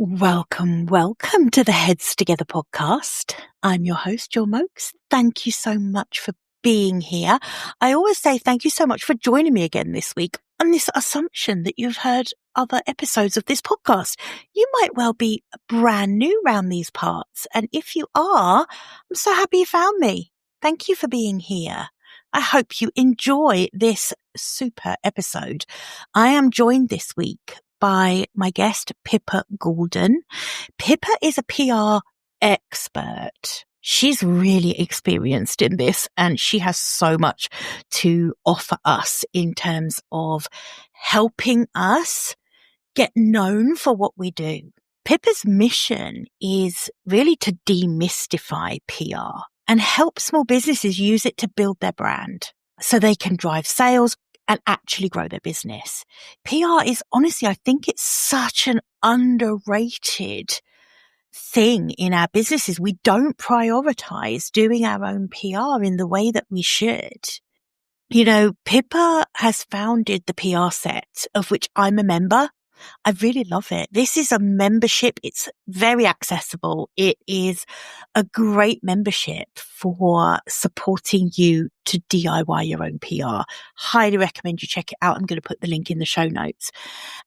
Welcome to the Heads Together podcast. I'm your host, Jill Mokes. Thank you so much for being here. I always say thank you so much for joining me again this week on this assumption that you've heard other episodes of this podcast. You might well be brand new round these parts. And if you are, I'm so happy you found me. Thank you for being here. I hope you enjoy this super episode. I am joined this week by my guest, Pippa Goulden. Pippa is a PR expert. She's really experienced in this and she has so much to offer us in terms of helping us get known for what we do. Pippa's mission is really to demystify PR and help small businesses use it to build their brand so they can drive sales and actually grow their business. PR is honestly, I think it's such an underrated thing in our businesses. We don't prioritize doing our own PR in the way that we should. You know, Pippa has founded the PR set, of which I'm a member. I really love it. This is a membership. It's very accessible. It is a great membership for supporting you to DIY your own PR. Highly recommend you check it out. I'm going to put the link in the show notes.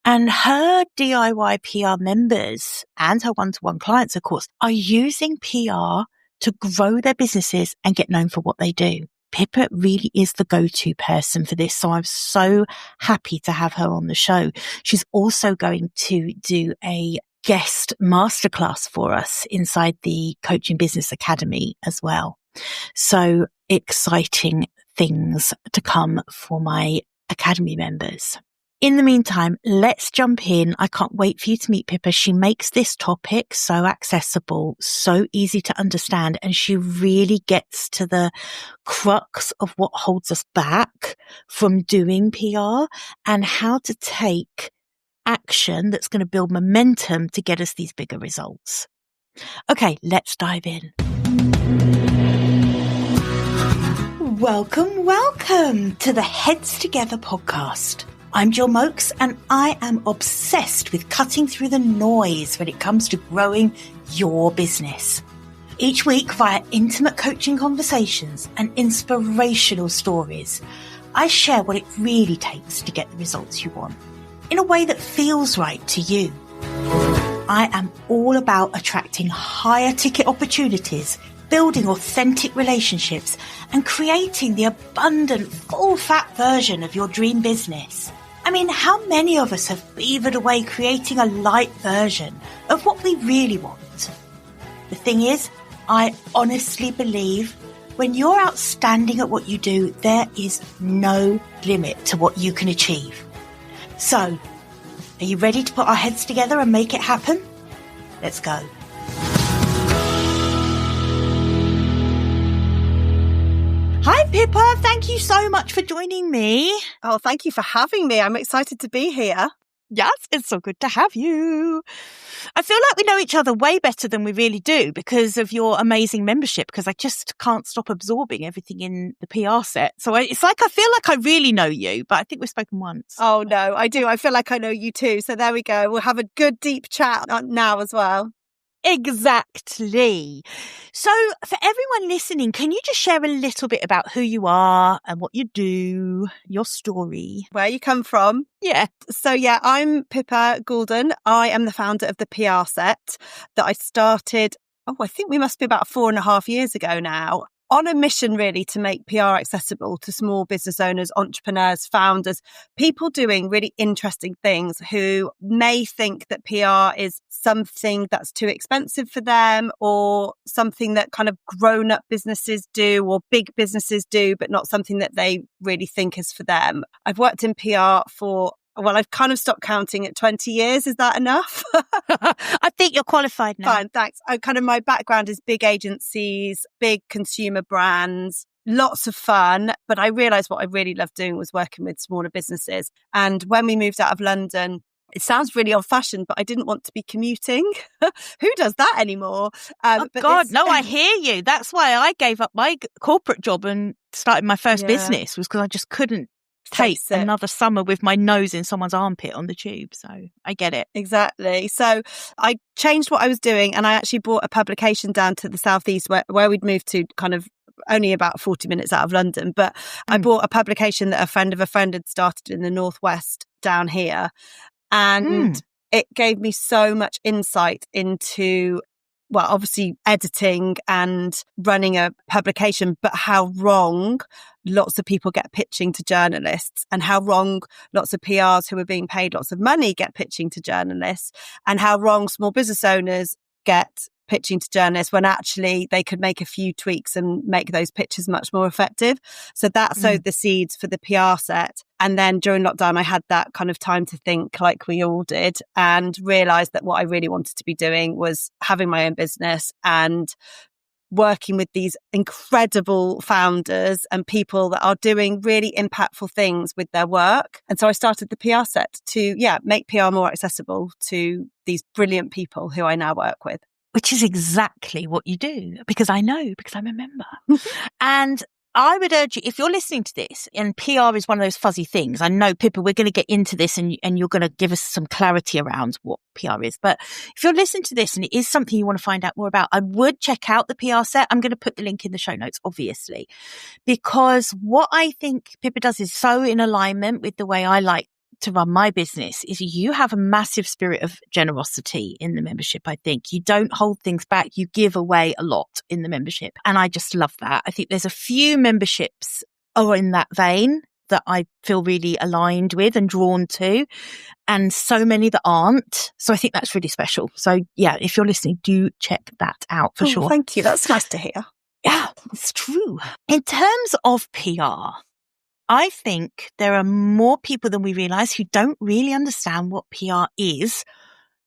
And her DIY PR members and her one-to-one clients, of course, are using PR to grow their businesses and get known for what they do. Pippa really is the go-to person for this. So I'm so happy to have her on the show. She's also going to do a guest masterclass for us inside the Coaching Business Academy as well. So exciting things to come for my Academy members. In the meantime, let's jump in. I can't wait for you to meet Pippa. She makes this topic so accessible, so easy to understand, and she really gets to the crux of what holds us back from doing PR and how to take action that's going to build momentum to get us these bigger results. Okay, let's dive in. Welcome to the Heads Together podcast. I'm Jill Mokes and I am obsessed with cutting through the noise when it comes to growing your business. Each week, via intimate coaching conversations and inspirational stories, I share what it really takes to get the results you want in a way that feels right to you. I am all about attracting higher ticket opportunities, building authentic relationships, and creating the abundant, full-fat version of your dream business. I mean, how many of us have beavered away creating a light version of what we really want? The thing is, I honestly believe when you're outstanding at what you do, there is no limit to what you can achieve. So, are you ready to put our heads together and make it happen? Let's go. Hi, Pippa. Thank you so much for joining me. Oh, thank you for having me. I'm excited to be here. Yes, it's so good to have you. I feel like we know each other way better than we really do because of your amazing membership, because I just can't stop absorbing everything in the PR set. So it's like I feel like I really know you, but I think we've spoken once. Oh, no, I do. I feel like I know you too. So there we go. We'll have a good deep chat now as well. Exactly. So for everyone listening, can you just share a little bit about who you are and what you do, your story? Where you come from? Yeah. So yeah, I'm Pippa Goulden. I am the founder of the PR set that I started, I think we must be about 4.5 years ago now. On a mission really to make PR accessible to small business owners, entrepreneurs, founders, people doing really interesting things who may think that PR is something that's too expensive for them or something that kind of grown-up businesses do or big businesses do, but not something that they really think is for them. I've worked in PR for I've kind of stopped counting at 20 years. Is that enough? I think you're qualified now. Fine, thanks. My background is big agencies, big consumer brands, lots of fun. But I realised what I really loved doing was working with smaller businesses. And when we moved out of London, it sounds really old-fashioned, but I didn't want to be commuting. Who does that anymore? No, I hear you. That's why I gave up my corporate job and started my first business, was because I just couldn't take another summer with my nose in someone's armpit on the tube. So I get it. Exactly. So I changed what I was doing, and I actually brought a publication down to the southeast where we'd moved to, kind of only about 40 minutes out of London. But I bought a publication that a friend of a friend had started in the northwest down here. And it gave me so much insight into, well, obviously editing and running a publication, but how wrong lots of people get pitching to journalists, and how wrong lots of PRs who are being paid lots of money get pitching to journalists, and how wrong small business owners get pitching to journalists when actually they could make a few tweaks and make those pitches much more effective. So that sowed the seeds for the PR set. And then during lockdown, I had that kind of time to think, like we all did, and realized that what I really wanted to be doing was having my own business and working with these incredible founders and people that are doing really impactful things with their work. And so I started the PR set to, make PR more accessible to these brilliant people who I now work with. Which is exactly what you do, because I I'm a member. And I would urge you, if you're listening to this, and PR is one of those fuzzy things, I know, Pippa, we're going to get into this and you're going to give us some clarity around what PR is. But if you're listening to this and it is something you want to find out more about, I would check out the PR set. I'm going to put the link in the show notes, obviously, because what I think Pippa does is so in alignment with the way I like to run my business. Is you have a massive spirit of generosity in the membership. I think you don't hold things back. You give away a lot in the membership. And I just love that. I think there's a few memberships are in that vein that I feel really aligned with and drawn to, and so many that aren't. So I think that's really special. So yeah, if you're listening, do check that out for sure. Thank you. That's nice to hear. Yeah, it's true. In terms of PR, I think there are more people than we realize who don't really understand what PR is,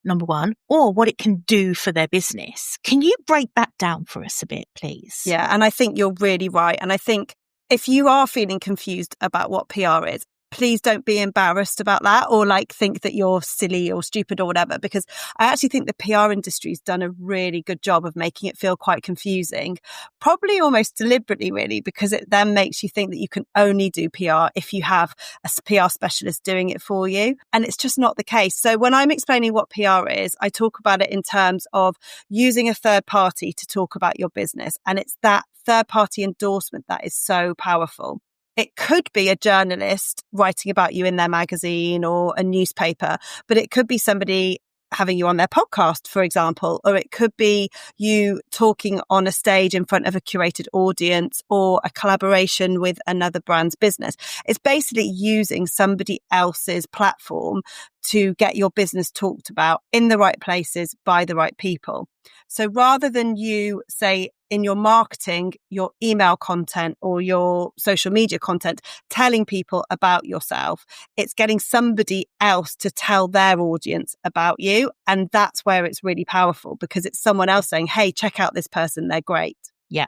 number one, or what it can do for their business. Can you break that down for us a bit, please? Yeah, and I think you're really right. And I think if you are feeling confused about what PR is, please don't be embarrassed about that, or like think that you're silly or stupid or whatever, because I actually think the PR industry's done a really good job of making it feel quite confusing, probably almost deliberately, really, because it then makes you think that you can only do PR if you have a PR specialist doing it for you. And it's just not the case. So when I'm explaining what PR is, I talk about it in terms of using a third party to talk about your business. And it's that third party endorsement that is so powerful. It could be a journalist writing about you in their magazine or a newspaper, but it could be somebody having you on their podcast, for example, or it could be you talking on a stage in front of a curated audience or a collaboration with another brand's business. It's basically using somebody else's platform to get your business talked about in the right places by the right people. So rather than you say in your marketing, your email content or your social media content, telling people about yourself, it's getting somebody else to tell their audience about you. And that's where it's really powerful, because it's someone else saying, hey, check out this person. They're great. Yeah.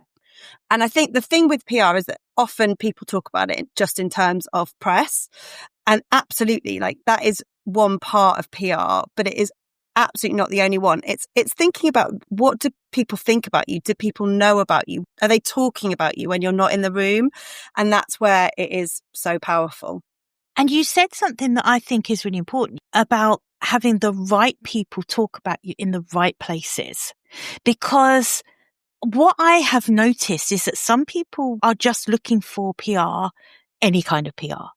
And I think the thing with PR is that often people talk about it just in terms of press. And absolutely, like that is one part of PR, but it is absolutely not the only one. It's thinking about, what do people think about you? Do people know about you? Are they talking about you when you're not in the room? And that's where it is so powerful. And you said something that I think is really important about having the right people talk about you in the right places. Because what I have noticed is that some people are just looking for PR, any kind of PR.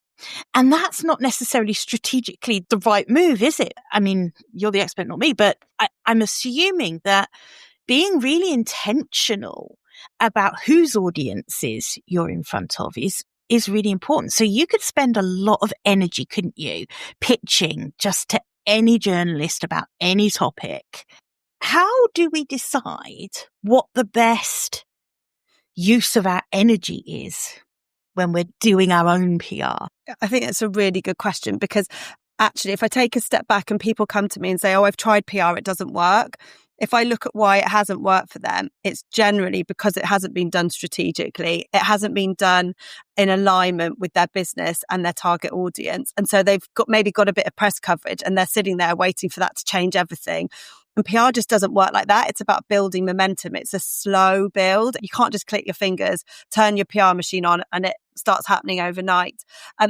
And that's not necessarily strategically the right move, is it? I mean, you're the expert, not me, but I'm assuming that being really intentional about whose audiences you're in front of is really important. So you could spend a lot of energy, couldn't you, pitching just to any journalist about any topic. How do we decide what the best use of our energy is when we're doing our own PR? I think that's a really good question, because actually, if I take a step back and people come to me and say, oh, I've tried PR, it doesn't work. If I look at why it hasn't worked for them, it's generally because it hasn't been done strategically. It hasn't been done in alignment with their business and their target audience. And so they've maybe got a bit of press coverage and they're sitting there waiting for that to change everything. And PR just doesn't work like that. It's about building momentum. It's a slow build. You can't just click your fingers, turn your PR machine on, and it starts happening overnight.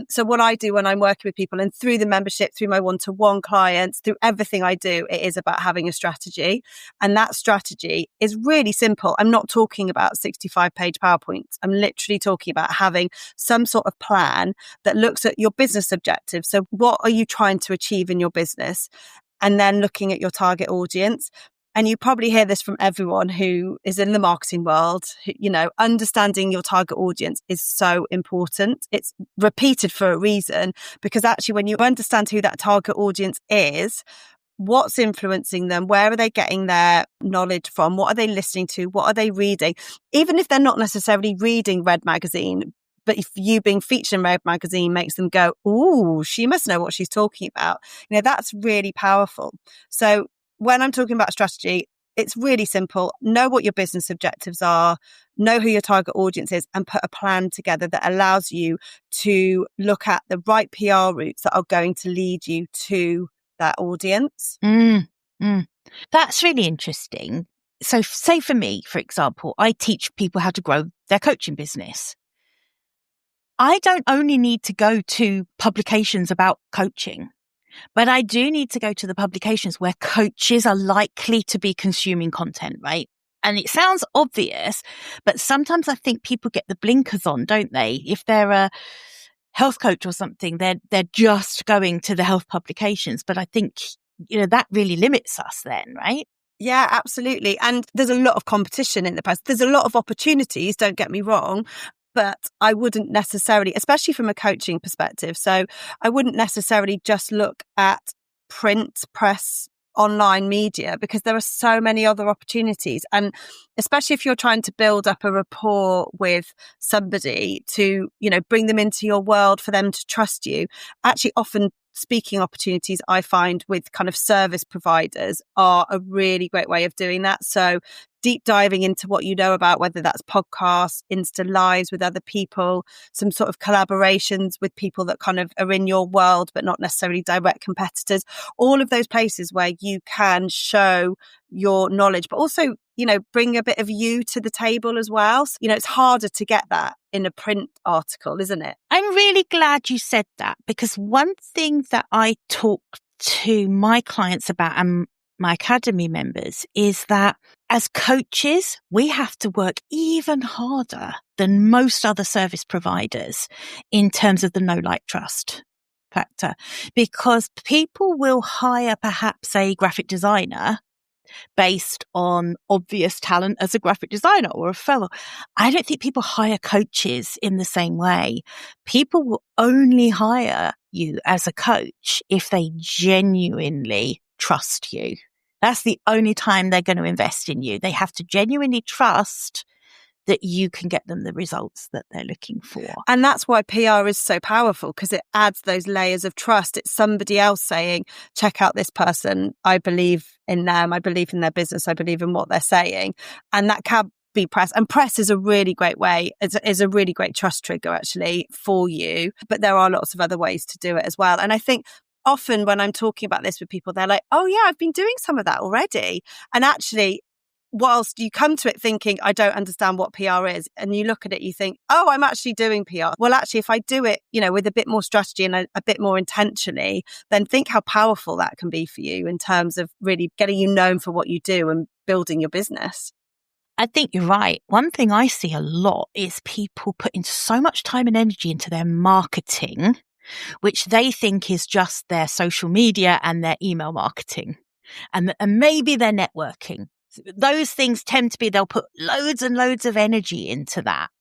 So what I do when I'm working with people, and through the membership, through my one-to-one clients, through everything I do, it is about having a strategy. And that strategy is really simple. I'm not talking about 65-page PowerPoints. I'm literally talking about having some sort of plan that looks at your business objectives. So what are you trying to achieve in your business? And then looking at your target audience. And you probably hear this from everyone who is in the marketing world. You know, understanding your target audience is so important. It's repeated for a reason, because actually when you understand who that target audience is, what's influencing them, where are they getting their knowledge from, what are they listening to, what are they reading, even if they're not necessarily reading Red Magazine, but if you being featured in Red Magazine makes them go, "Ooh, she must know what she's talking about." You know, that's really powerful. So when I'm talking about strategy, it's really simple. Know what your business objectives are, know who your target audience is, and put a plan together that allows you to look at the right PR routes that are going to lead you to that audience. That's really interesting. So say for me, for example, I teach people how to grow their coaching business. I don't only need to go to publications about coaching, but I do need to go to the publications where coaches are likely to be consuming content, right? And it sounds obvious, but sometimes I think people get the blinkers on, don't they? If they're a health coach or something, they're just going to the health publications. But I think, you know, that really limits us then, right? Yeah, absolutely. And there's a lot of competition in the press. There's a lot of opportunities, don't get me wrong, but I wouldn't necessarily, especially from a coaching perspective. So I wouldn't necessarily just look at print, press, online media, because there are so many other opportunities. And especially if you're trying to build up a rapport with somebody to, you know, bring them into your world, for them to trust you, actually often speaking opportunities I find with kind of service providers are a really great way of doing that. So deep diving into what you know about, whether that's podcasts, Insta lives with other people, some sort of collaborations with people that kind of are in your world, but not necessarily direct competitors, all of those places where you can show your knowledge, but also, you know, bring a bit of you to the table as well. So, you know, it's harder to get that in a print article, isn't it? I'm really glad you said that, because one thing that I talk to my clients about and my academy members is that as coaches, we have to work even harder than most other service providers in terms of the know, like, trust factor, because people will hire perhaps a graphic designer based on obvious talent as a graphic designer or a fellow. I don't think people hire coaches in the same way. People will only hire you as a coach if they genuinely trust you. That's the only time they're going to invest in you. They have to genuinely trust that you can get them the results that they're looking for. And that's why PR is so powerful, because it adds those layers of trust. It's somebody else saying, check out this person. I believe in them. I believe in their business. I believe in what they're saying. And that can be press. And press is a really great way. Is a really great trust trigger actually for you. But there are lots of other ways to do it as well. And I think often when I'm talking about this with people, they're like, oh yeah, I've been doing some of that already. And actually, whilst you come to it thinking, I don't understand what PR is, and you look at it, you think, oh, I'm actually doing PR. Well, actually, if I do it, you know, with a bit more strategy and a bit more intentionally, then think how powerful that can be for you in terms of really getting you known for what you do and building your business. I think you're right. One thing I see a lot is people putting so much time and energy into their marketing, which they think is just their social media and their email marketing, and maybe their networking. Those things tend to be, they'll put loads and loads of energy into that.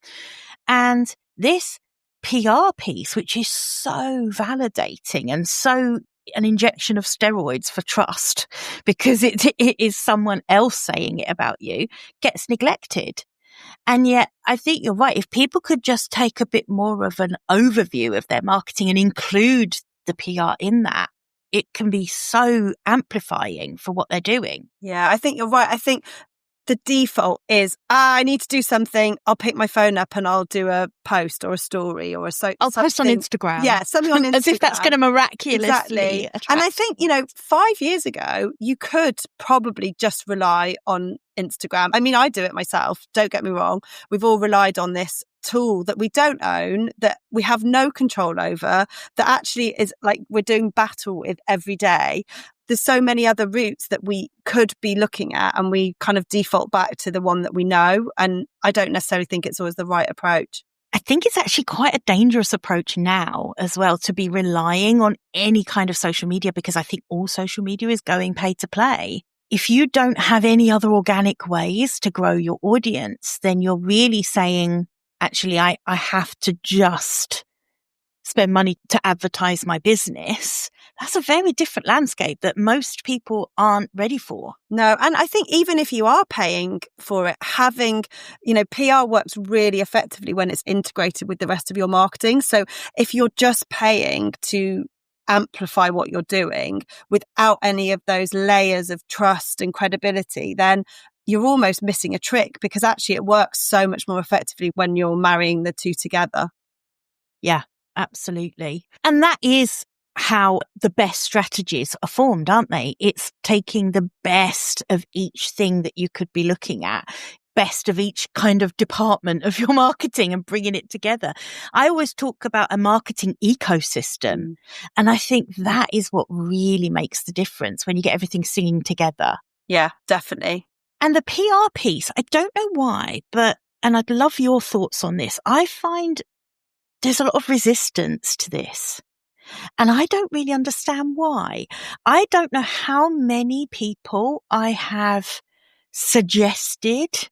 And this PR piece, which is so validating and so an injection of steroids for trust, because it is someone else saying it about you, gets neglected. And yet I think you're right. If people could just take a bit more of an overview of their marketing and include the PR in that, it can be so amplifying for what they're doing. Yeah, I think you're right. I think the default is, I need to do something. I'll pick my phone up and I'll do a post or a story or I'll post on Instagram. Yeah, something on Instagram. As if that's going to miraculously attract. And I think, you know, 5 years ago, you could probably just rely on Instagram. I mean, I do it myself. Don't get me wrong. We've all relied on this tool that we don't own, that we have no control over, that actually is like we're doing battle with every day. There's so many other routes that we could be looking at, and we kind of default back to the one that we know. And I don't necessarily think it's always the right approach. I think it's actually quite a dangerous approach now as well, to be relying on any kind of social media, because I think all social media is going pay to play. If you don't have any other organic ways to grow your audience, then you're really saying, actually, I have to just spend money to advertise my business. That's a very different landscape that most people aren't ready for. No. And I think even if you are paying for it, having, PR works really effectively when it's integrated with the rest of your marketing. So if you're just paying to amplify what you're doing without any of those layers of trust and credibility, then you're almost missing a trick, because actually it works so much more effectively when you're marrying the two together. Yeah, absolutely. And that is how the best strategies are formed, aren't they? It's taking the best of each thing that you could be looking at, best of each kind of department of your marketing, and bringing it together. I always talk about a marketing ecosystem. And I think that is what really makes the difference when you get everything singing together. Yeah, definitely. And the PR piece, I don't know why, and I'd love your thoughts on this. I find there's a lot of resistance to this, and I don't really understand why. I don't know how many people I have suggested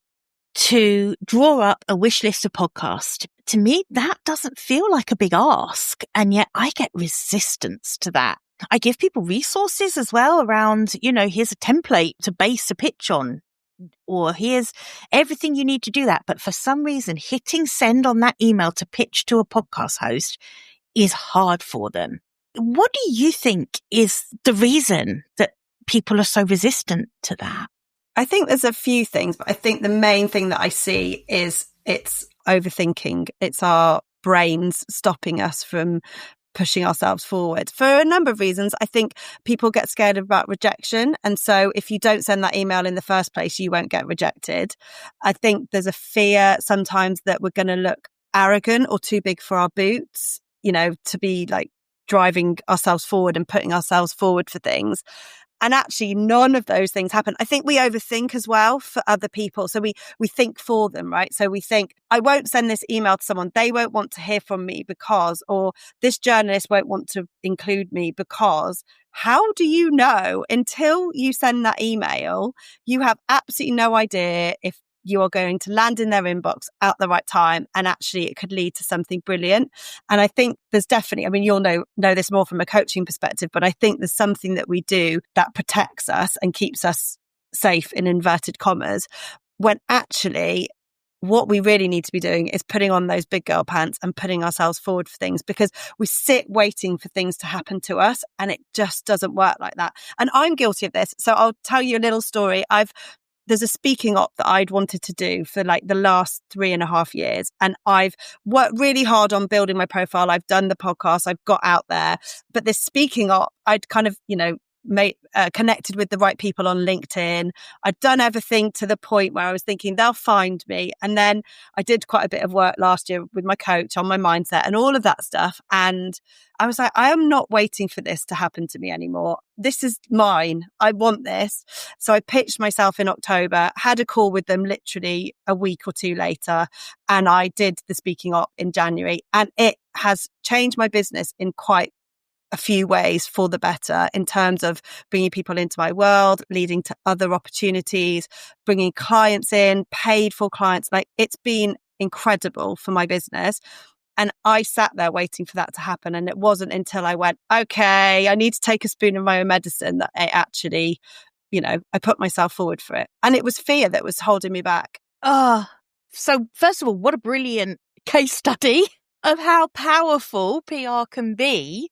to draw up a wish list of podcasts. To me, that doesn't feel like a big ask, and yet I get resistance to that. I give people resources as well around, here's a template to base a pitch on, or here's everything you need to do that. But for some reason, hitting send on that email to pitch to a podcast host is hard for them. What do you think is the reason that people are so resistant to that? I think there's a few things, but I think the main thing that I see is it's overthinking. It's our brains stopping us from pushing ourselves forward for a number of reasons. I think people get scared about rejection. And so if you don't send that email in the first place, you won't get rejected. I think there's a fear sometimes that we're going to look arrogant or too big for our boots, to be like driving ourselves forward and putting ourselves forward for things. And actually, none of those things happen. I think we overthink as well for other people. So we think for them, right? So we think, I won't send this email to someone. They won't want to hear from me because, or this journalist won't want to include me because. How do you know until you send that email? You have absolutely no idea if you are going to land in their inbox at the right time, and actually it could lead to something brilliant. And I think there's definitely, you'll know this more from a coaching perspective, but I think there's something that we do that protects us and keeps us safe, in inverted commas, when actually what we really need to be doing is putting on those big girl pants and putting ourselves forward for things, because we sit waiting for things to happen to us, and it just doesn't work like that. And I'm guilty of this. So I'll tell you a little story. There's a speaking op that I'd wanted to do for like the last 3.5 years. And I've worked really hard on building my profile. I've done the podcast, I've got out there. But this speaking op, I'd kind of, connected with the right people on LinkedIn. I'd done everything to the point where I was thinking they'll find me. And then I did quite a bit of work last year with my coach on my mindset and all of that stuff. And I was like, I am not waiting for this to happen to me anymore. This is mine. I want this. So I pitched myself in October, had a call with them literally a week or two later, and I did the speaking op in January. And it has changed my business in quite a few ways for the better, in terms of bringing people into my world, leading to other opportunities, bringing clients in, paid for clients. Like, it's been incredible for my business. And I sat there waiting for that to happen. And it wasn't until I went, okay, I need to take a spoon of my own medicine, that I actually, I put myself forward for it. And it was fear that was holding me back. So first of all, what a brilliant case study of how powerful PR can be.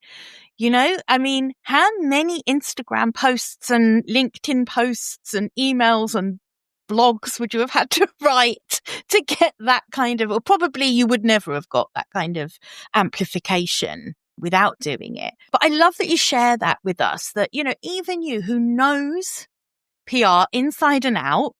How many Instagram posts and LinkedIn posts and emails and blogs would you have had to write to get that kind of, or probably you would never have got that kind of amplification without doing it. But I love that you share that with us, that, even you who knows PR inside and out,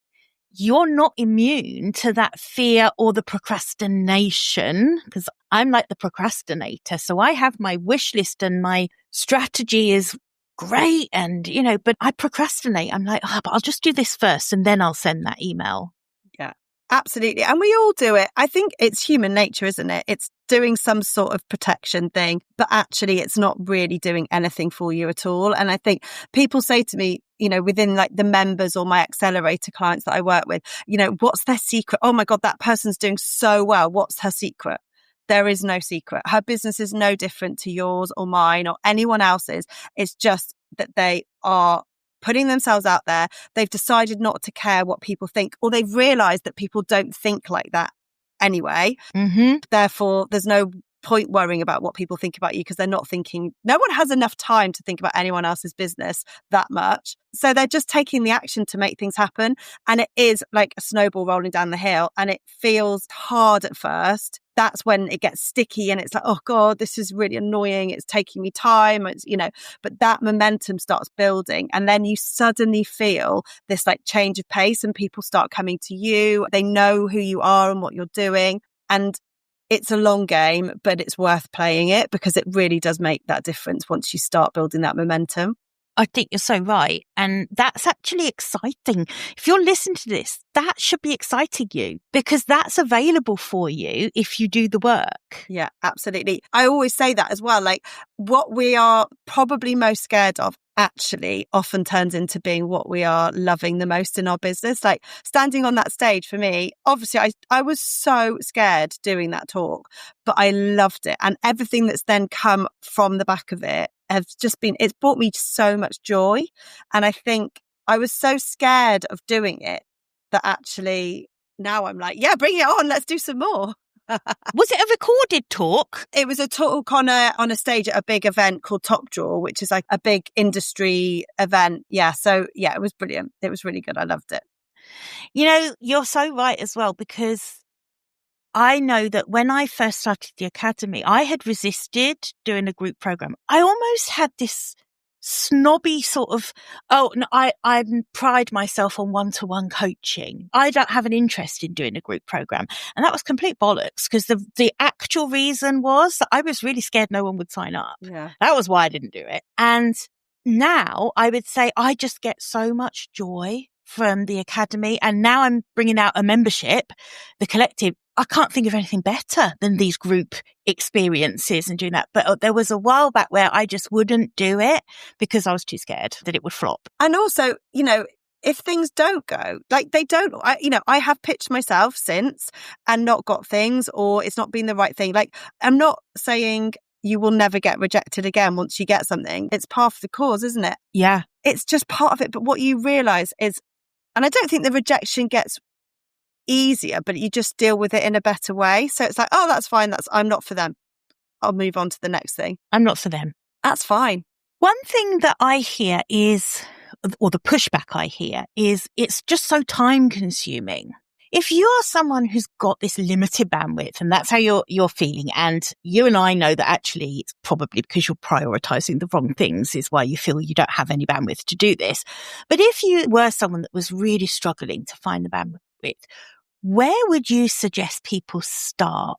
you're not immune to that fear or the procrastination, because I'm like the procrastinator. So I have my wish list and my strategy is great. And, but I procrastinate. I'm like, but I'll just do this first and then I'll send that email. Yeah, absolutely. And we all do it. I think it's human nature, isn't it? It's doing some sort of protection thing, but actually it's not really doing anything for you at all. And I think people say to me, within like the members or my accelerator clients that I work with, what's their secret? Oh my God, that person's doing so well. What's her secret? There is no secret. Her business is no different to yours or mine or anyone else's. It's just that they are putting themselves out there. They've decided not to care what people think, or they've realized that people don't think like that anyway. Mm-hmm. Therefore, there's no point worrying about what people think about you because they're not thinking. No one has enough time to think about anyone else's business that much. So they're just taking the action to make things happen. And it is like a snowball rolling down the hill, and it feels hard at first. That's when it gets sticky and it's like, oh God, this is really annoying. It's taking me time. It's, but that momentum starts building. And then you suddenly feel this like change of pace and people start coming to you. They know who you are and what you're doing. And it's a long game, but it's worth playing it because it really does make that difference once you start building that momentum. I think you're so right. And that's actually exciting. If you're listening to this, that should be exciting you because that's available for you if you do the work. Yeah, absolutely. I always say that as well. Like what we are probably most scared of actually often turns into being what we are loving the most in our business. Like standing on that stage for me, obviously I was so scared doing that talk, but I loved it. And everything that's then come from the back of it has just it's brought me so much joy. And I think I was so scared of doing it that actually now I'm like, yeah, bring it on. Let's do some more. Was it a recorded talk? It was a talk on a stage at a big event called Top Draw, which is like a big industry event. Yeah. So yeah, it was brilliant. It was really good. I loved it. You're so right as well, because I know that when I first started the academy, I had resisted doing a group program. I almost had this snobby sort of, I pride myself on one-to-one coaching. I don't have an interest in doing a group program. And that was complete bollocks because the actual reason was that I was really scared no one would sign up. Yeah. That was why I didn't do it. And now I would say I just get so much joy from the academy. And now I'm bringing out a membership, the collective. I can't think of anything better than these group experiences and doing that. But there was a while back where I just wouldn't do it because I was too scared that it would flop. And also, if things don't go, like they don't, I have pitched myself since and not got things, or it's not been the right thing. Like I'm not saying you will never get rejected again once you get something. It's part of the cause, isn't it? Yeah. It's just part of it. But what you realize is, and I don't think the rejection gets easier, but you just deal with it in a better way. So it's like, oh, that's fine. I'm not for them. I'll move on to the next thing. I'm not for them. That's fine. One thing that I hear is, or the pushback I hear is, it's just so time consuming. If you're someone who's got this limited bandwidth and that's how you're feeling, and you and I know that actually it's probably because you're prioritizing the wrong things is why you feel you don't have any bandwidth to do this. But if you were someone that was really struggling to find the bandwidth, where would you suggest people start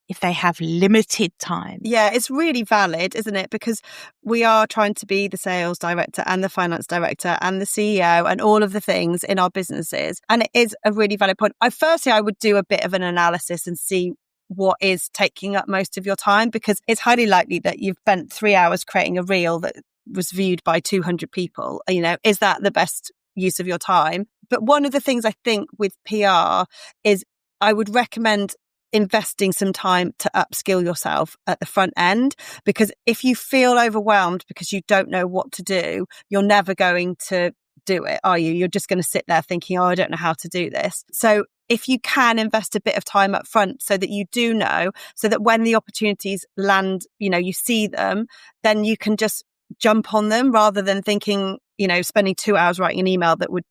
if they have limited time? Yeah, it's really valid, isn't it? Because we are trying to be the sales director and the finance director and the CEO and all of the things in our businesses. And it is a really valid point. Firstly, I would do a bit of an analysis and see what is taking up most of your time, because it's highly likely that you've spent 3 hours creating a reel that was viewed by 200 people. Is that the best use of your time? But one of the things I think with PR is I would recommend investing some time to upskill yourself at the front end, because if you feel overwhelmed because you don't know what to do, you're never going to do it, are you? You're just going to sit there thinking, oh, I don't know how to do this. So if you can invest a bit of time up front so that you do know, so that when the opportunities land, you see them, then you can just jump on them rather than thinking, spending 2 hours writing an email that would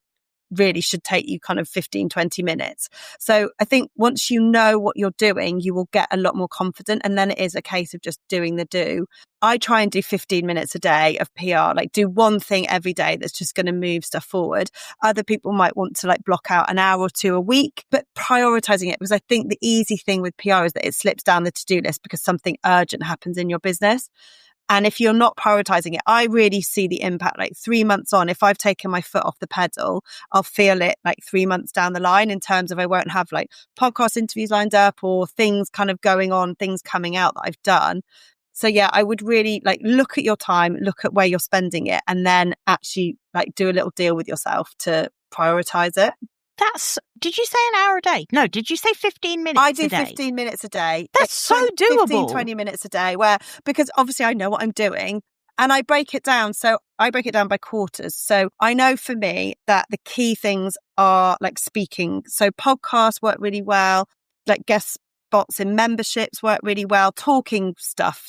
really should take you kind of 15, 20 minutes. So I think once you know what you're doing, you will get a lot more confident. And then it is a case of just doing the do. I try and do 15 minutes a day of PR, like do one thing every day that's just going to move stuff forward. Other people might want to like block out an hour or two a week, but prioritizing it, because I think the easy thing with PR is that it slips down the to-do list because something urgent happens in your business. And if you're not prioritizing it, I really see the impact like 3 months on. If I've taken my foot off the pedal, I'll feel it like 3 months down the line in terms of I won't have like podcast interviews lined up or things kind of going on, things coming out that I've done. So yeah, I would really like look at your time, look at where you're spending it, and then actually like do a little deal with yourself to prioritize it. Did you say an hour a day? No, did you say 15 minutes I do a day? 15 minutes a day. That's so doable. 15, 20 minutes a day because obviously I know what I'm doing and I break it down. So I break it down by quarters. So I know for me that the key things are like speaking. So podcasts work really well, like guest spots in memberships work really well. Talking stuff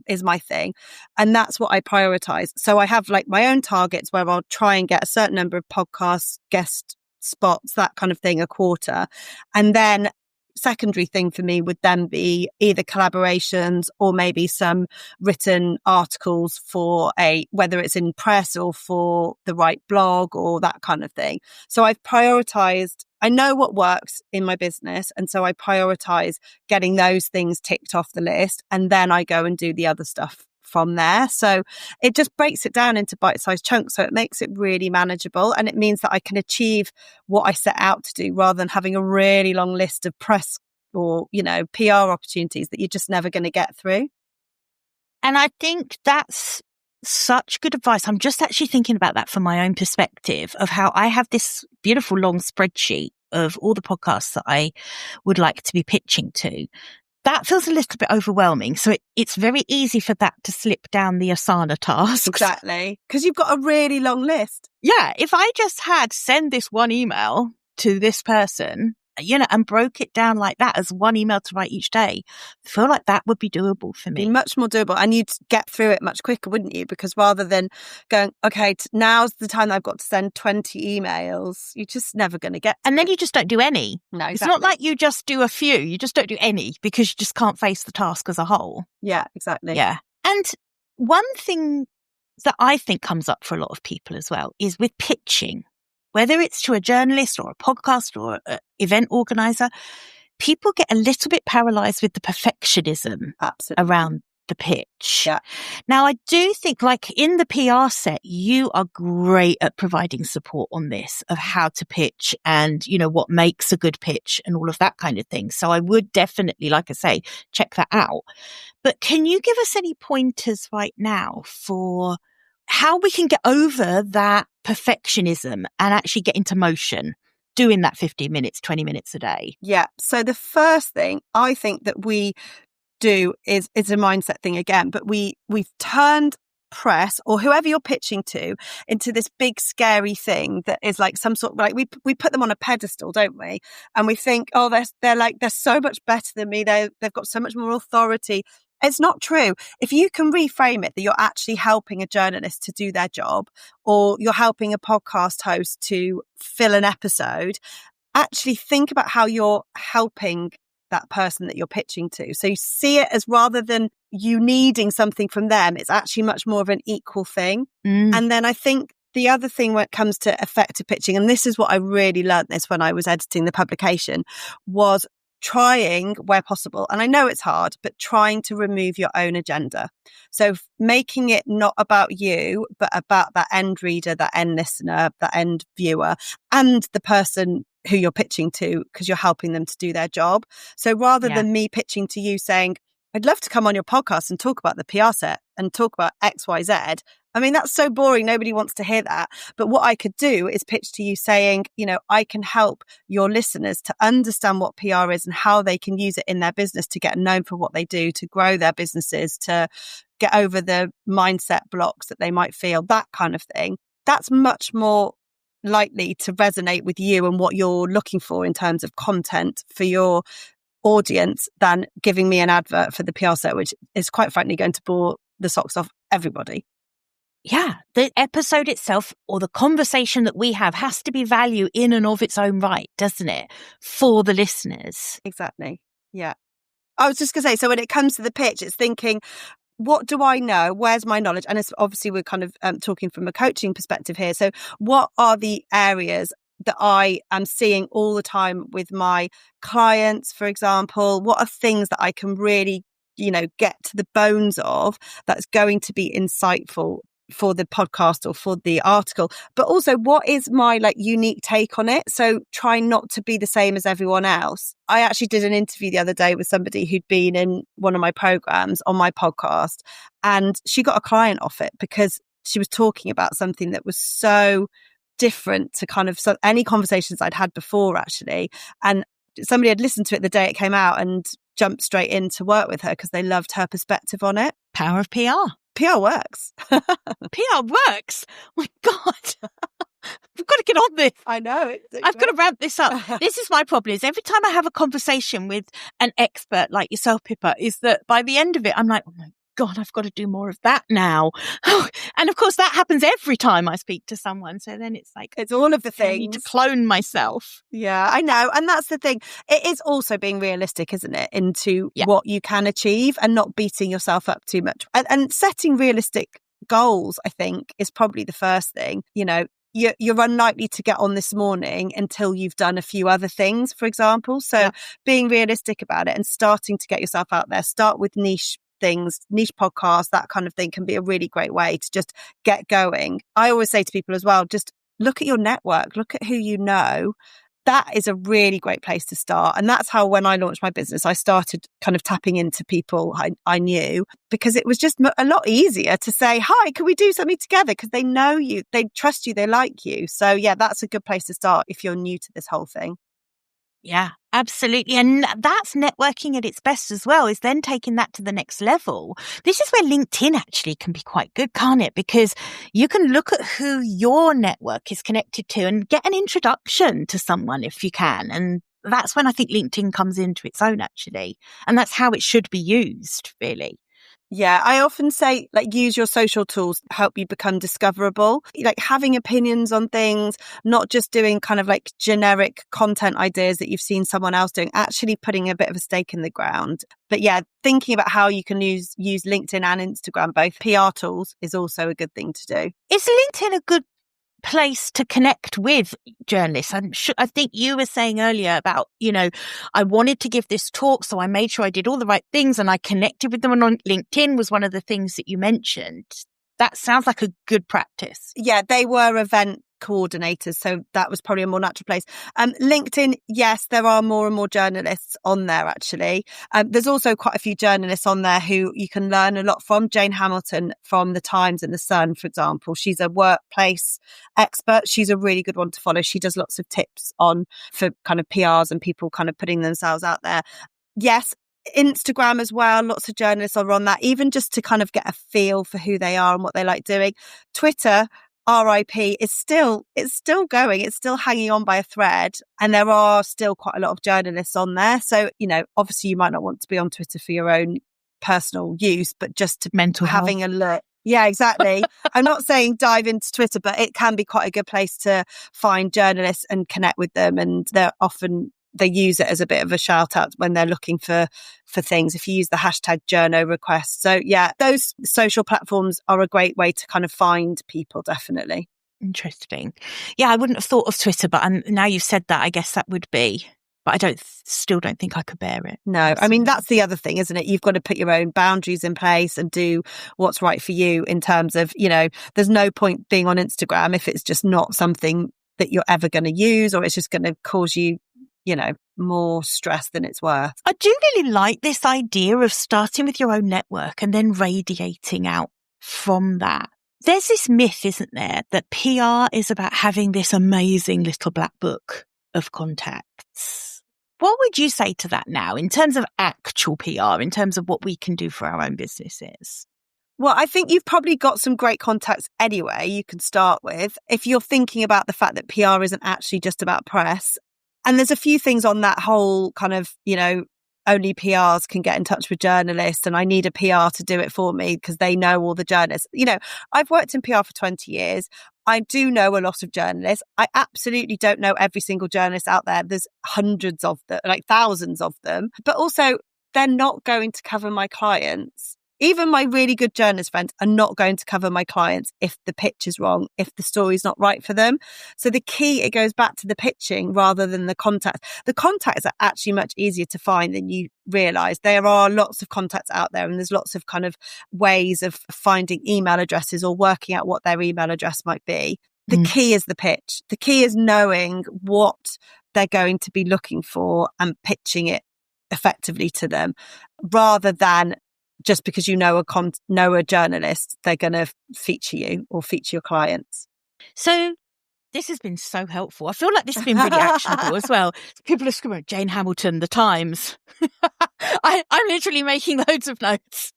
is my thing. And that's what I prioritize. So I have like my own targets where I'll try and get a certain number of podcasts, guest spots, that kind of thing, a quarter. And then secondary thing for me would then be either collaborations or maybe some written articles for whether it's in press or for the right blog or that kind of thing. So I've prioritized, I know what works in my business. And so I prioritize getting those things ticked off the list. And then I go and do the other stuff from there. So it just breaks it down into bite-sized chunks. So it makes it really manageable. And it means that I can achieve what I set out to do rather than having a really long list of press or, PR opportunities that you're just never going to get through. And I think that's such good advice. I'm just actually thinking about that from my own perspective of how I have this beautiful long spreadsheet of all the podcasts that I would like to be pitching to. That feels a little bit overwhelming. So it's very easy for that to slip down the Asana tasks. Exactly. Because you've got a really long list. Yeah. If I just had send this one email to this person, and broke it down like that as one email to write each day, I feel like that would be doable for me. Be much more doable. And you'd get through it much quicker, wouldn't you? Because rather than going, okay, now's the time I've got to send 20 emails, you're just never going to get to And then you just don't do any. No, exactly. It's not like you just do a few. You just don't do any because you just can't face the task as a whole. Yeah, exactly. Yeah. And one thing that I think comes up for a lot of people as well is with pitching. Whether it's to a journalist or a podcast or an event organizer, people get a little bit paralyzed with the perfectionism around the pitch. Yeah. Now, I do think like in the PR set, you are great at providing support on this of how to pitch and, what makes a good pitch and all of that kind of thing. So I would definitely, like I say, check that out. But can you give us any pointers right now for how we can get over that perfectionism and actually get into motion doing that 15 minutes, 20 minutes a day? Yeah. So the first thing I think that we do is a mindset thing again, but we've turned press or whoever you're pitching to into this big scary thing that is like some sort of like we put them on a pedestal, don't we? And we think, oh, they're so much better than me. They've got so much more authority. It's not true. If you can reframe it that you're actually helping a journalist to do their job or you're helping a podcast host to fill an episode, actually think about how you're helping that person that you're pitching to. So you see it as rather than you needing something from them, it's actually much more of an equal thing. And then I think the other thing when it comes to effective pitching, and this is what I really learned this when I was editing the publication, was trying where possible, and I know it's hard, but trying to remove your own agenda. So making it not about you, but about that end reader, that end listener, that end viewer, and the person who you're pitching to, because you're helping them to do their job. So rather than me pitching to you saying, I'd love to come on your podcast and talk about the PR set and talk about XYZ. I mean, that's so boring. Nobody wants to hear that. But what I could do is pitch to you saying, I can help your listeners to understand what PR is and how they can use it in their business to get known for what they do, to grow their businesses, to get over the mindset blocks that they might feel, that kind of thing. That's much more likely to resonate with you and what you're looking for in terms of content for your audience than giving me an advert for the PR set, which is quite frankly going to bore the socks off everybody. Yeah, the episode itself or the conversation that we have has to be value in and of its own right, doesn't it? For the listeners. Exactly. Yeah. I was just going to say, so when it comes to the pitch, it's thinking, what do I know? Where's my knowledge? And it's obviously we're kind of talking from a coaching perspective here. So what are the areas that I am seeing all the time with my clients, for example? What are things that I can really, get to the bones of that's going to be insightful for the podcast or for the article, but also what is my unique take on it? So try not to be the same as everyone else. I actually did an interview the other day with somebody who'd been in one of my programs on my podcast, and she got a client off it because she was talking about something that was so different to kind of any conversations I'd had before, actually. And somebody had listened to it the day it came out and jumped straight in to work with her because they loved her perspective on it. Power of PR. PR works. PR works. My God. We've got to get on this. I know. I've got to ramp this up. This is my problem is every time I have a conversation with an expert like yourself, Pippa, is that by the end of it, I'm like, oh my God, I've got to do more of that now. And of course, that happens every time I speak to someone. So then it's like, it's all of the things. I need to clone myself. Yeah, I know. And that's the thing. It is also being realistic, isn't it, into what you can achieve and not beating yourself up too much. And setting realistic goals, I think, is probably the first thing. You're unlikely to get on this morning until you've done a few other things, for example. So being realistic about it and starting to get yourself out there, start with niche things, niche podcasts, that kind of thing can be a really great way to just get going. I always say to people as well, just look at your network, look at who you know. That is a really great place to start. And that's how, when I launched my business, I started kind of tapping into people I knew, because it was just a lot easier to say, hi, can we do something together? Because they know you, they trust you, they like you. So yeah, that's a good place to start if you're new to this whole thing. Yeah, absolutely. And that's networking at its best as well, is then taking that to the next level. This is where LinkedIn actually can be quite good, can't it? Because you can look at who your network is connected to and get an introduction to someone if you can. And that's when I think LinkedIn comes into its own, actually. And that's how it should be used, really. Yeah, I often say, use your social tools to help you become discoverable, having opinions on things, not just doing kind of generic content ideas that you've seen someone else doing, actually putting a bit of a stake in the ground. But yeah, thinking about how you can use LinkedIn and Instagram, both PR tools, is also a good thing to do. Is LinkedIn a good place to connect with journalists? I think you were saying earlier about, I wanted to give this talk, so I made sure I did all the right things and I connected with them. And on LinkedIn was one of the things that you mentioned. That sounds like a good practice. Yeah, they were event coordinators, so that was probably a more natural place. LinkedIn, yes, there are more and more journalists on there, actually. There's also quite a few journalists on there who you can learn a lot from. Jane Hamilton from The Times and The Sun, for example, she's a workplace expert. She's a really good one to follow. She does lots of tips for kind of PRs and people kind of putting themselves out there. Yes, Instagram as well, lots of journalists are on that, even just to kind of get a feel for who they are and what they like doing. Twitter, RIP, it's still going. It's still hanging on by a thread. And there are still quite a lot of journalists on there. So, obviously you might not want to be on Twitter for your own personal use, but just to mental having health. a look. Yeah, exactly. I'm not saying dive into Twitter, but it can be quite a good place to find journalists and connect with them. And they use it as a bit of a shout out when they're looking for things, if you use the hashtag journo request. So yeah, those social platforms are a great way to kind of find people, definitely. Interesting. Yeah, I wouldn't have thought of Twitter, but now you've said that, I guess that would be. But I still don't think I could bear it. No, I mean, that's the other thing, isn't it? You've got to put your own boundaries in place and do what's right for you in terms of, there's no point being on Instagram if it's just not something that you're ever going to use, or it's just going to cause you, more stress than it's worth. I do really like this idea of starting with your own network and then radiating out from that. There's this myth, isn't there, that PR is about having this amazing little black book of contacts. What would you say to that now in terms of actual PR, in terms of what we can do for our own businesses? Well, I think you've probably got some great contacts anyway you can start with. If you're thinking about the fact that PR isn't actually just about press. And there's a few things on that whole kind of, only PRs can get in touch with journalists and I need a PR to do it for me because they know all the journalists. I've worked in PR for 20 years. I do know a lot of journalists. I absolutely don't know every single journalist out there. There's hundreds of them, like thousands of them, but also they're not going to cover my clients. Even my really good journalist friends are not going to cover my clients if the pitch is wrong, if the story's not right for them. So the key, it goes back to the pitching rather than the contacts. The contacts are actually much easier to find than you realise. There are lots of contacts out there and there's lots of kind of ways of finding email addresses or working out what their email address might be. The key is the pitch. The key is knowing what they're going to be looking for and pitching it effectively to them rather than just because you know a journalist, they're going to feature you or feature your clients. So this has been so helpful. I feel like this has been really actionable as well. People are screaming, Jane Hamilton, The Times. I'm literally making loads of notes.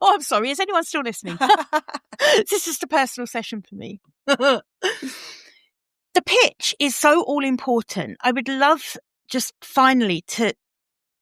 Oh, I'm sorry. Is anyone still listening? This is just a personal session for me. The pitch is so all important. I would love just finally to,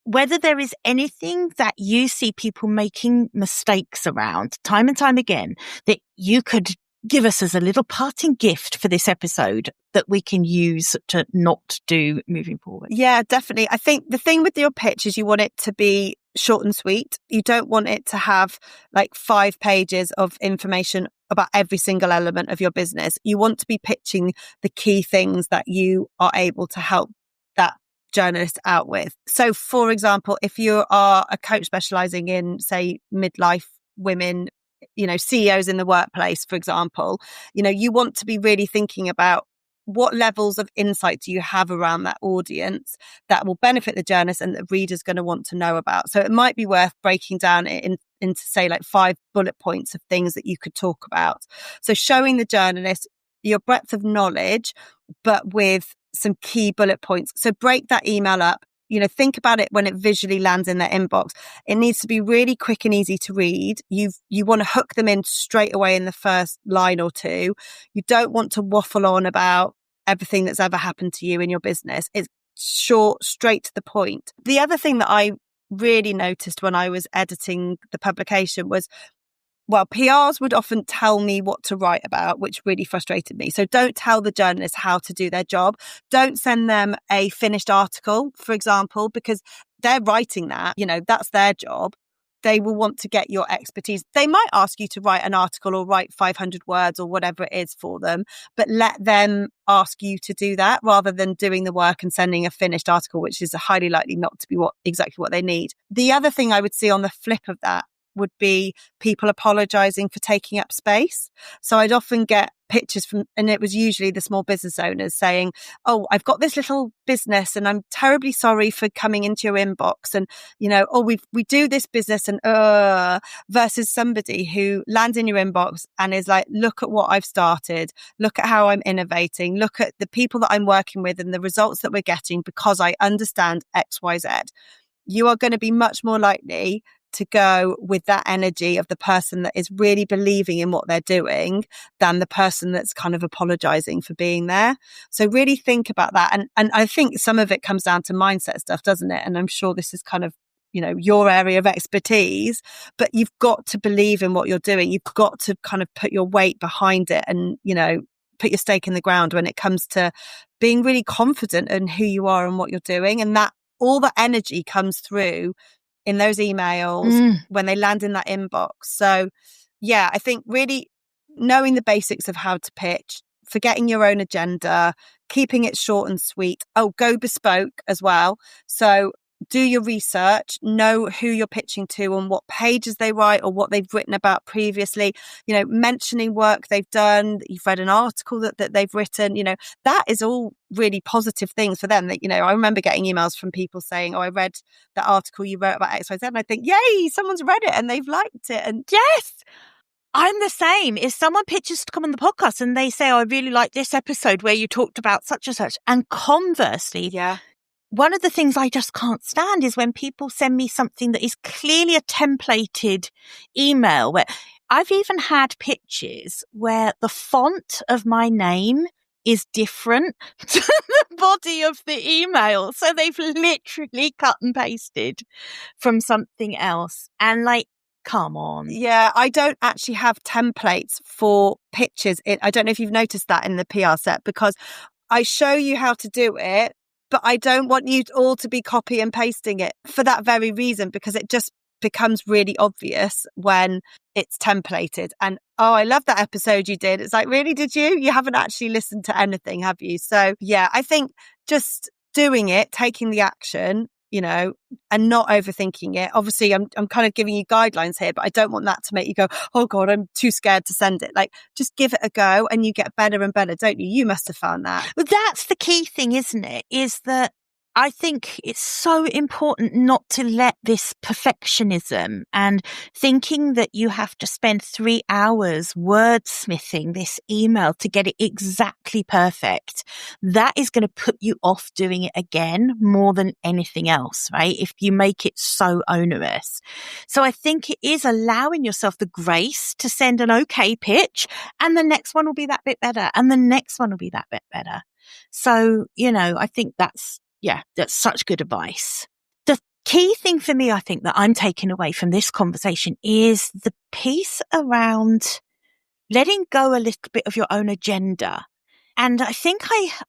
whether there is anything that you see people making mistakes around time and time again that you could give us as a little parting gift for this episode that we can use to not do moving forward. Yeah, definitely. I think the thing with your pitch is you want it to be short and sweet. You don't want it to have like 5 pages of information about every single element of your business. You want to be pitching the key things that you are able to help that journalist out with. So for example, if you are a coach specializing in, say, midlife women, CEOs in the workplace, for example, you want to be really thinking about what levels of insight do you have around that audience that will benefit the journalist and the reader's going to want to know about. So it might be worth breaking down it into say like 5 bullet points of things that you could talk about. So showing the journalist your breadth of knowledge, but with some key bullet points. So break that email up. Think about it when it visually lands in their inbox. It needs to be really quick and easy to read. You want to hook them in straight away in the first line or two. You don't want to waffle on about everything that's ever happened to you in your business. It's short, straight to the point. The other thing that I really noticed when I was editing the publication was, well, PRs would often tell me what to write about, which really frustrated me. So don't tell the journalist how to do their job. Don't send them a finished article, for example, because they're writing that, that's their job. They will want to get your expertise. They might ask you to write an article or write 500 words or whatever it is for them, but let them ask you to do that rather than doing the work and sending a finished article, which is highly likely not to be exactly what they need. The other thing I would see on the flip of that would be people apologizing for taking up space. So I'd often get pictures from, and it was usually the small business owners saying, oh, I've got this little business and I'm terribly sorry for coming into your inbox. And, we do this business and, versus somebody who lands in your inbox and is like, look at what I've started. Look at how I'm innovating. Look at the people that I'm working with and the results that we're getting because I understand X, Y, Z. You are going to be much more likely to go with that energy of the person that is really believing in what they're doing than the person that's kind of apologizing for being there. So really think about that. And I think some of it comes down to mindset stuff, doesn't it? And I'm sure this is kind of, your area of expertise, but you've got to believe in what you're doing. You've got to kind of put your weight behind it and, put your stake in the ground when it comes to being really confident in who you are and what you're doing. And that all the energy comes through in those emails when they land in that inbox. So yeah, I think really knowing the basics of how to pitch, forgetting your own agenda, keeping it short and sweet. Oh, go bespoke as well. So do your research, know who you're pitching to and what pages they write or what they've written about previously, mentioning work they've done, that you've read an article that they've written, that is all really positive things for them. That, I remember getting emails from people saying, oh, I read that article you wrote about X, Y, Z. And I think, yay, someone's read it and they've liked it. And yes, I'm the same. If someone pitches to come on the podcast and they say, oh, I really like this episode where you talked about such and such. And conversely, yeah. One of the things I just can't stand is when people send me something that is clearly a templated email where I've even had pitches where the font of my name is different to the body of the email. So they've literally cut and pasted from something else. And like, come on. Yeah, I don't actually have templates for pictures. I don't know if you've noticed that in the PR set, because I show you how to do it, but I don't want you all to be copy and pasting it for that very reason, because it just becomes really obvious when it's templated. And oh, I love that episode you did. It's like, really, did you? You haven't actually listened to anything, have you? So yeah, I think just doing it, taking the action, and not overthinking it. Obviously, I'm kind of giving you guidelines here, but I don't want that to make you go, oh God, I'm too scared to send it. Like, just give it a go and you get better and better, don't you? You must have found that. Well, that's the key thing, isn't it? Is that I think it's so important not to let this perfectionism and thinking that you have to spend 3 hours wordsmithing this email to get it exactly perfect. That is going to put you off doing it again more than anything else, right? If you make it so onerous. So I think it is allowing yourself the grace to send an okay pitch, and the next one will be that bit better, and the next one will be that bit better. So, I think that's such good advice. The key thing for me, I think, that I'm taking away from this conversation is the piece around letting go a little bit of your own agenda. And I think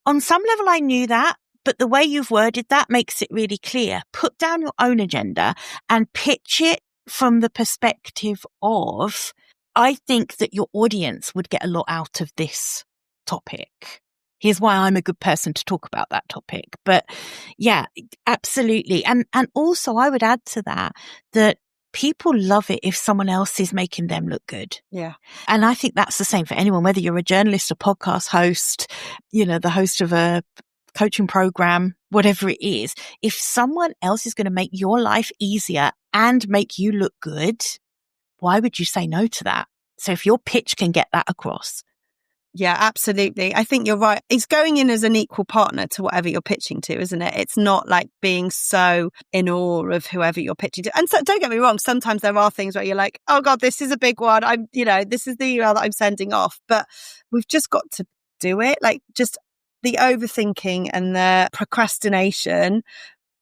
on some level, I knew that, but the way you've worded that makes it really clear. Put down your own agenda and pitch it from the perspective of, I think that your audience would get a lot out of this topic. Here's why I'm a good person to talk about that topic. But yeah, absolutely. And also I would add to that people love it if someone else is making them look good. Yeah. And I think that's the same for anyone, whether you're a journalist, a podcast host, the host of a coaching program, whatever it is. If someone else is going to make your life easier and make you look good, why would you say no to that? So if your pitch can get that across. Yeah, absolutely. I think you're right. It's going in as an equal partner to whatever you're pitching to, isn't it? It's not like being so in awe of whoever you're pitching to. And so, don't get me wrong, sometimes there are things where you're like, oh God, this is a big one. This is the email that I'm sending off. But we've just got to do it. Like, just the overthinking and the procrastination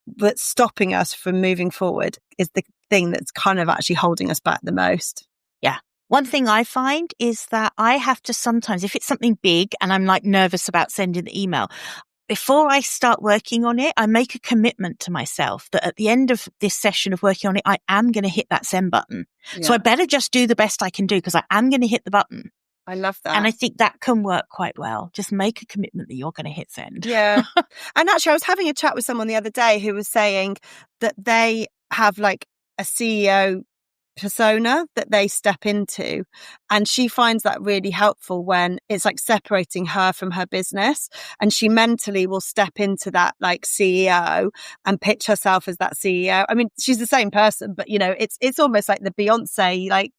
that's stopping us from moving forward is the thing that's kind of actually holding us back the most. Yeah. One thing I find is that I have to sometimes, if it's something big and I'm like nervous about sending the email, before I start working on it, I make a commitment to myself that at the end of this session of working on it, I am going to hit that send button. Yeah. So I better just do the best I can do because I am going to hit the button. I love that. And I think that can work quite well. Just make a commitment that you're going to hit send. Yeah. And actually, I was having a chat with someone the other day who was saying that they have like a CEO persona that they step into, and she finds that really helpful when it's like separating her from her business, and she mentally will step into that like CEO and pitch herself as that CEO. I mean, she's the same person, but it's almost like the Beyonce, like,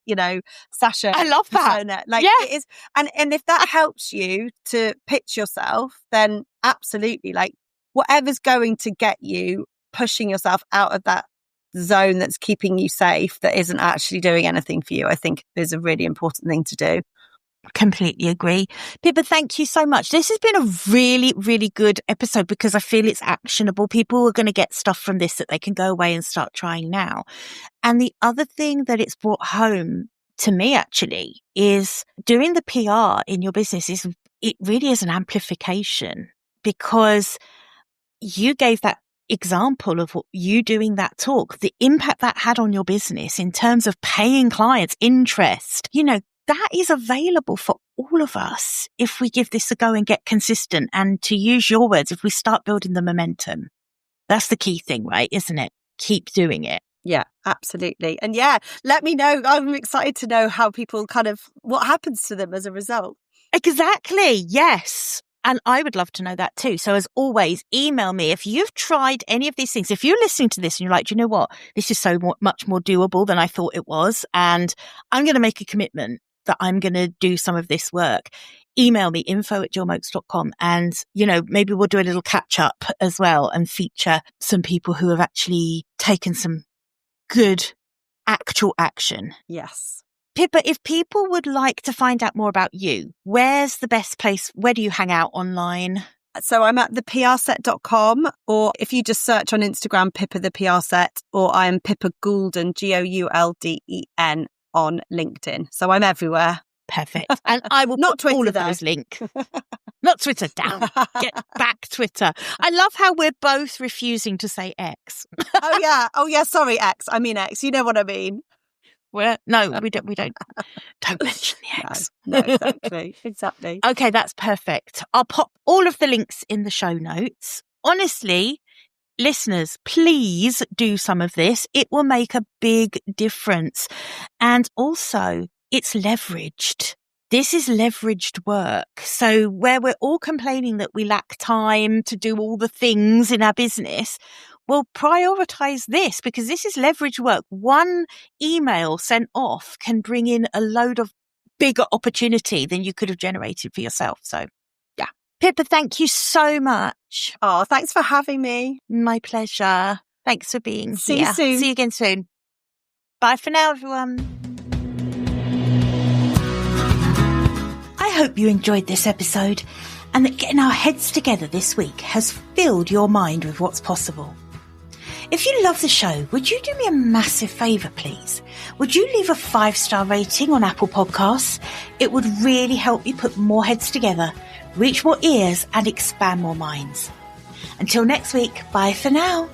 Sasha. I love persona. that. Like, yeah. It is, and if that helps you to pitch yourself, then absolutely, like, whatever's going to get you pushing yourself out of that zone that's keeping you safe, that isn't actually doing anything for you, I think is a really important thing to do. Completely agree. Pippa, thank you so much. This has been a really, really good episode because I feel it's actionable. People are going to get stuff from this that they can go away and start trying now. And the other thing that it's brought home to me actually is doing the PR in your business it really is an amplification, because you gave that example of what you doing that talk, the impact that had on your business in terms of paying clients, interest, that is available for all of us if we give this a go and get consistent. And to use your words, if we start building the momentum, that's the key thing, right? Isn't it? Keep doing it. Yeah, absolutely. And yeah, let me know. I'm excited to know how people what happens to them as a result. Exactly. Yes. And I would love to know that too. So as always, email me if you've tried any of these things. If you're listening to this and you're like, do you know what? This is so much more doable than I thought it was. And I'm going to make a commitment that I'm going to do some of this work. Email me info@jillmoakes.com, and, maybe we'll do a little catch up as well and feature some people who have actually taken some good actual action. Yes. Pippa, if people would like to find out more about you, where's the best place? Where do you hang out online? So I'm at theprset.com, or if you just search on Instagram, Pippa the PR Set, or I am Pippa Goulden, Goulden on LinkedIn. So I'm everywhere. Perfect. And I will Not put all Twitter, of those links. Not Twitter, down. Get back, Twitter. I love how we're both refusing to say X. Oh yeah. Sorry, X. I mean X. You know what I mean. No, we don't. Don't mention the X. No, exactly. Okay, that's perfect. I'll pop all of the links in the show notes. Honestly, listeners, please do some of this. It will make a big difference. And also, it's leveraged. This is leveraged work. So where we're all complaining that we lack time to do all the things in our business, well, prioritize this, because this is leveraged work. One email sent off can bring in a load of bigger opportunity than you could have generated for yourself. So yeah. Pippa, thank you so much. Oh, thanks for having me. My pleasure. Thanks for being here. See you soon. See you again soon. Bye for now, everyone. I hope you enjoyed this episode and that getting our heads together this week has filled your mind with what's possible. If you love the show, would you do me a massive favour, please? Would you leave a 5-star rating on Apple Podcasts? It would really help me put more heads together, reach more ears and expand more minds. Until next week, bye for now.